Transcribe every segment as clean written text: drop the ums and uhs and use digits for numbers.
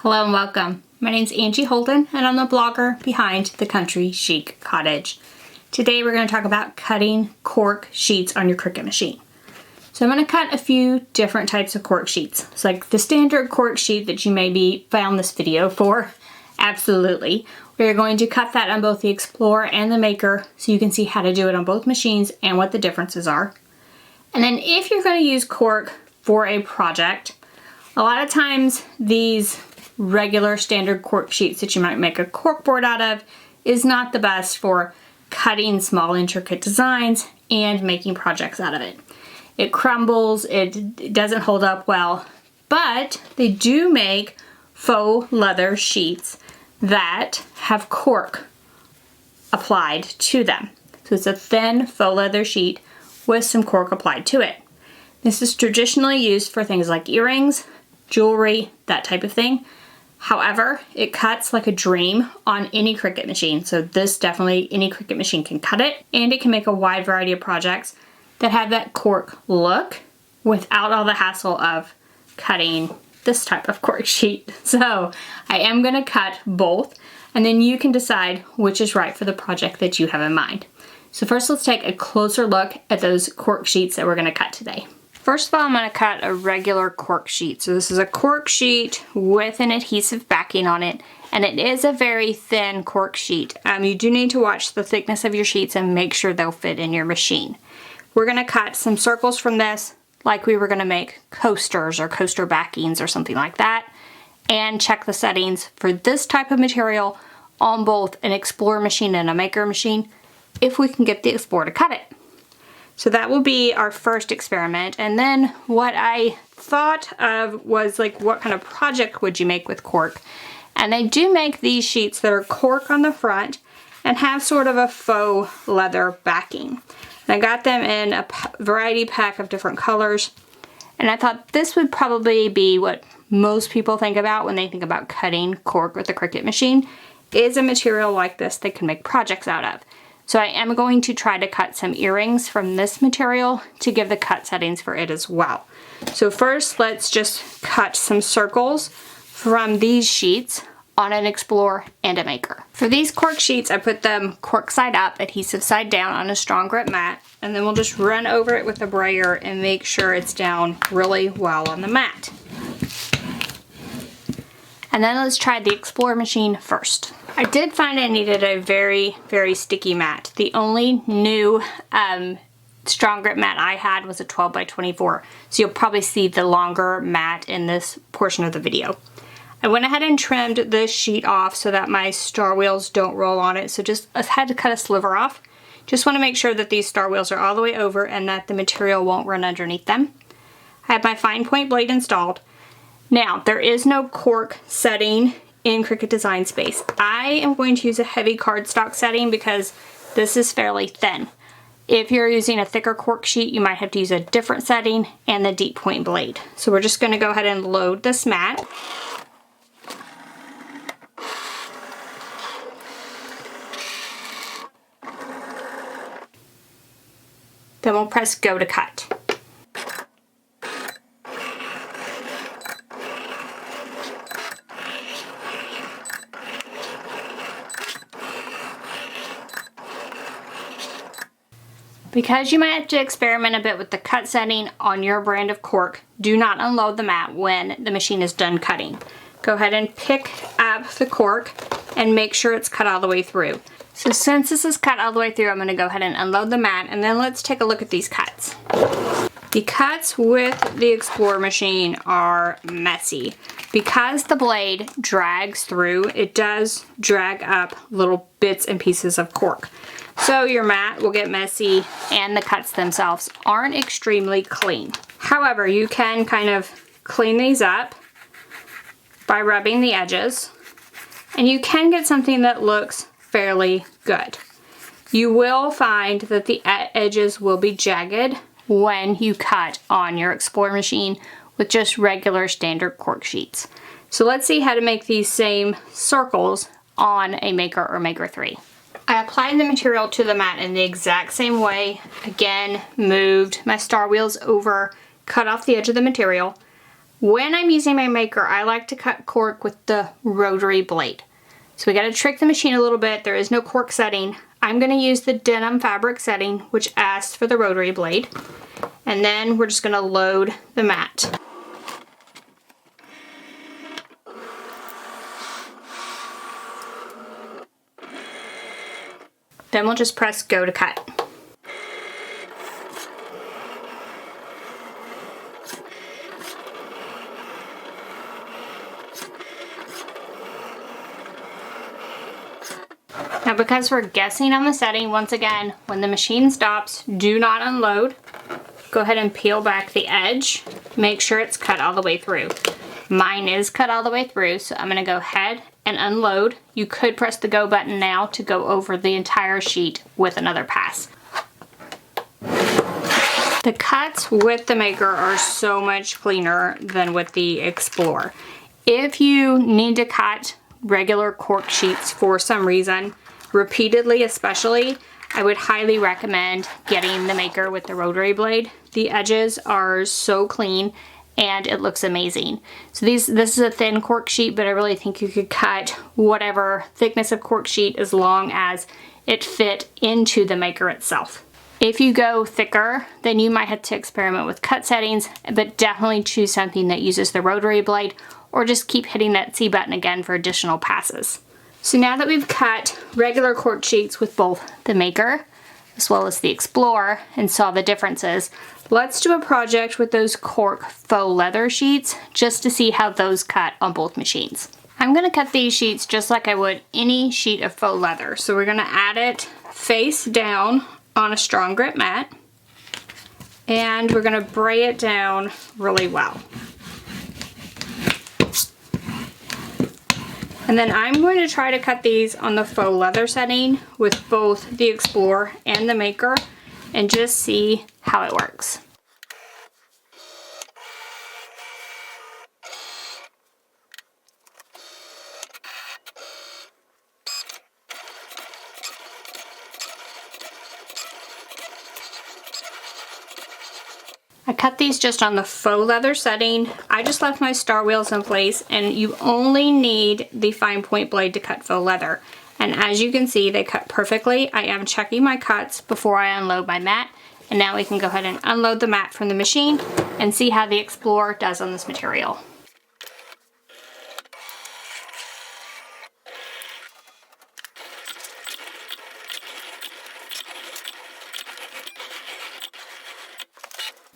Hello and welcome. My name's Angie Holden and I'm the blogger behind The Country Chic Cottage. Today we're going to talk about cutting cork sheets on your Cricut machine. So I'm going to cut a few different types of cork sheets. It's like the standard cork sheet that you maybe found this video for. Absolutely. We're going to cut that on both the Explore and the Maker so you can see how to do it on both machines and what the differences are. And then if you're going to use cork for a project, a lot of times these regular standard cork sheets that you might make a cork board out of is not the best for cutting small intricate designs and making projects out of it. It crumbles, it doesn't hold up well, but they do make faux leather sheets that have cork applied to them. So it's a thin faux leather sheet with some cork applied to it. This is traditionally used for things like earrings, jewelry, that type of thing. However, it cuts like a dream on any Cricut machine. So this definitely, any Cricut machine can cut it, and it can make a wide variety of projects that have that cork look without all the hassle of cutting this type of cork sheet. So I am gonna cut both, and then you can decide which is right for the project that you have in mind. So first let's take a closer look at those cork sheets that we're gonna cut today. First of all, I'm going to cut a regular cork sheet. So this is a cork sheet with an adhesive backing on it, and it is a very thin cork sheet. You do need to watch the thickness of your sheets and make sure they'll fit in your machine. We're going to cut some circles from this like we were going to make coasters or coaster backings or something like that, and check the settings for this type of material on both an Explore machine and a Maker machine if we can get the Explore to cut it. So that will be our first experiment. And then what I thought of was like, what kind of project would you make with cork? And they do make these sheets that are cork on the front and have sort of a faux leather backing. And I got them in a variety pack of different colors. And I thought this would probably be what most people think about when they think about cutting cork with a Cricut machine, is a material like this they can make projects out of. So I am going to try to cut some earrings from this material to give the cut settings for it as well. So first, let's just cut some circles from these sheets on an Explore and a Maker. For these cork sheets, I put them cork side up, adhesive side down on a strong grip mat, and then we'll just run over it with a brayer and make sure it's down really well on the mat. And then let's try the Explore machine first. I did find I needed a very, very sticky mat. The only new strong grip mat I had was a 12 by 24. So you'll probably see the longer mat in this portion of the video. I went ahead and trimmed this sheet off so that my star wheels don't roll on it. So I had to cut a sliver off. Just want to make sure that these star wheels are all the way over and that the material won't run underneath them. I have my fine point blade installed. Now, there is no cork setting in Cricut Design Space. I am going to use a heavy cardstock setting because this is fairly thin. If you're using a thicker cork sheet, you might have to use a different setting and the deep point blade. So we're just going to go ahead and load this mat. Then we'll press go to cut. Because you might have to experiment a bit with the cut setting on your brand of cork, do not unload the mat when the machine is done cutting. Go ahead and pick up the cork and make sure it's cut all the way through. So since this is cut all the way through, I'm going to go ahead and unload the mat, and then let's take a look at these cuts. The cuts with the Explore machine are messy. Because the blade drags through, it does drag up little bits and pieces of cork. So your mat will get messy and the cuts themselves aren't extremely clean. However, you can kind of clean these up by rubbing the edges, and you can get something that looks fairly good. You will find that the edges will be jagged when you cut on your Explore machine with just regular standard cork sheets. So let's see how to make these same circles on a Maker or Maker 3. I applied the material to the mat in the exact same way. Again, moved my star wheels over, cut off the edge of the material. When I'm using my Maker, I like to cut cork with the rotary blade. So we gotta trick the machine a little bit. There is no cork setting. I'm gonna use the denim fabric setting, which asks for the rotary blade. And then we're just gonna load the mat. Then we'll just press go to cut. Now because we're guessing on the setting, once again, when the machine stops, do not unload. Go ahead and peel back the edge. Make sure it's cut all the way through. Mine is cut all the way through, so I'm gonna go ahead and unload. You could press the go button now to go over the entire sheet with another pass. The cuts with the Maker are so much cleaner than with the Explore. If you need to cut regular cork sheets for some reason, repeatedly especially, I would highly recommend getting the Maker with the rotary blade. The edges are so clean and it looks amazing. So this is a thin cork sheet, but I really think you could cut whatever thickness of cork sheet as long as it fit into the Maker itself. If you go thicker, then you might have to experiment with cut settings, but definitely choose something that uses the rotary blade, or just keep hitting that C button again for additional passes. So now that we've cut regular cork sheets with both the Maker as well as the Explore and saw the differences, let's do a project with those cork faux leather sheets just to see how those cut on both machines. I'm gonna cut these sheets just like I would any sheet of faux leather. So we're gonna add it face down on a strong grip mat, and we're gonna bray it down really well. And then I'm going to try to cut these on the faux leather setting with both the Explore and the Maker and just see how it works. I cut these just on the faux leather setting. I just left my star wheels in place, and you only need the fine point blade to cut faux leather. And as you can see, they cut perfectly. I am checking my cuts before I unload my mat. And now we can go ahead and unload the mat from the machine and see how the Explore does on this material.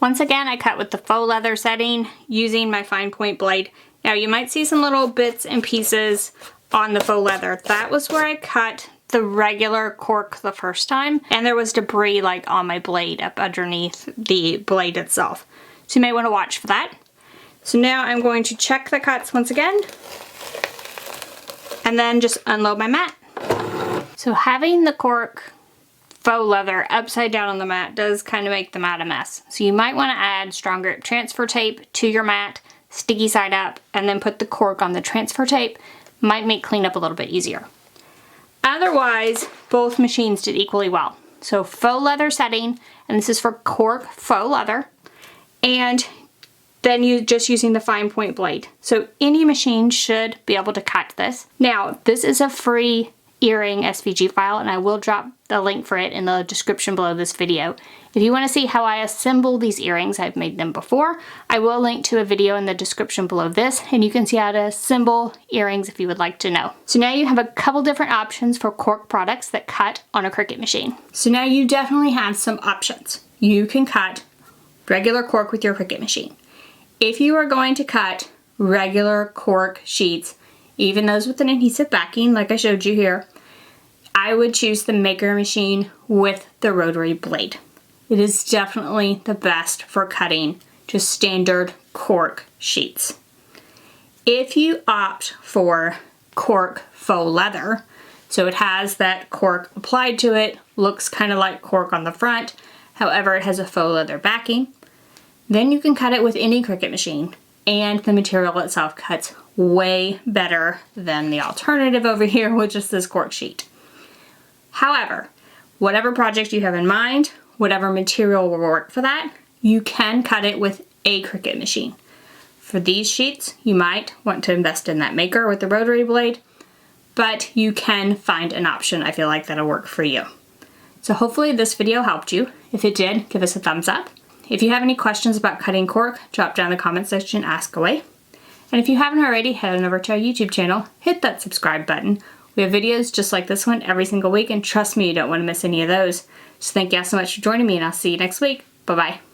Once again, I cut with the faux leather setting using my fine point blade. Now you might see some little bits and pieces on the faux leather. That was where I cut the regular cork the first time, and there was debris like on my blade up underneath the blade itself. So you may want to watch for that. So now I'm going to check the cuts once again and then just unload my mat. So having the cork faux leather upside down on the mat does kind of make the mat a mess. So you might want to add strong grip transfer tape to your mat, sticky side up, and then put the cork on the transfer tape. Might make cleanup a little bit easier. Otherwise, both machines did equally well. So faux leather setting, and this is for cork faux leather, and then you just using the fine point blade. So any machine should be able to cut this. Now, this is a free earring SVG file, and I will drop the link for it in the description below this video. If you want to see how I assemble these earrings, I've made them before. I will link to a video in the description below this, and you can see how to assemble earrings if you would like to know. So now you have a couple different options for cork products that cut on a Cricut machine. So now you definitely have some options. You can cut regular cork with your Cricut machine. If you are going to cut regular cork sheets, even those with an adhesive backing like I showed you here, I would choose the Maker machine with the rotary blade. It is definitely the best for cutting just standard cork sheets. If you opt for cork faux leather, so it has that cork applied to it, looks kind of like cork on the front, however it has a faux leather backing, then you can cut it with any Cricut machine, and the material itself cuts way better than the alternative over here, which is this cork sheet. However, whatever project you have in mind, whatever material will work for that, you can cut it with a Cricut machine. For these sheets, you might want to invest in that Maker with the rotary blade, but you can find an option I feel like that'll work for you. So hopefully this video helped you. If it did, give us a thumbs up. If you have any questions about cutting cork, drop down in the comment section, ask away. And if you haven't already, head on over to our YouTube channel, hit that subscribe button. We have videos just like this one every single week, and trust me, you don't want to miss any of those. So thank you all so much for joining me, and I'll see you next week. Bye-bye.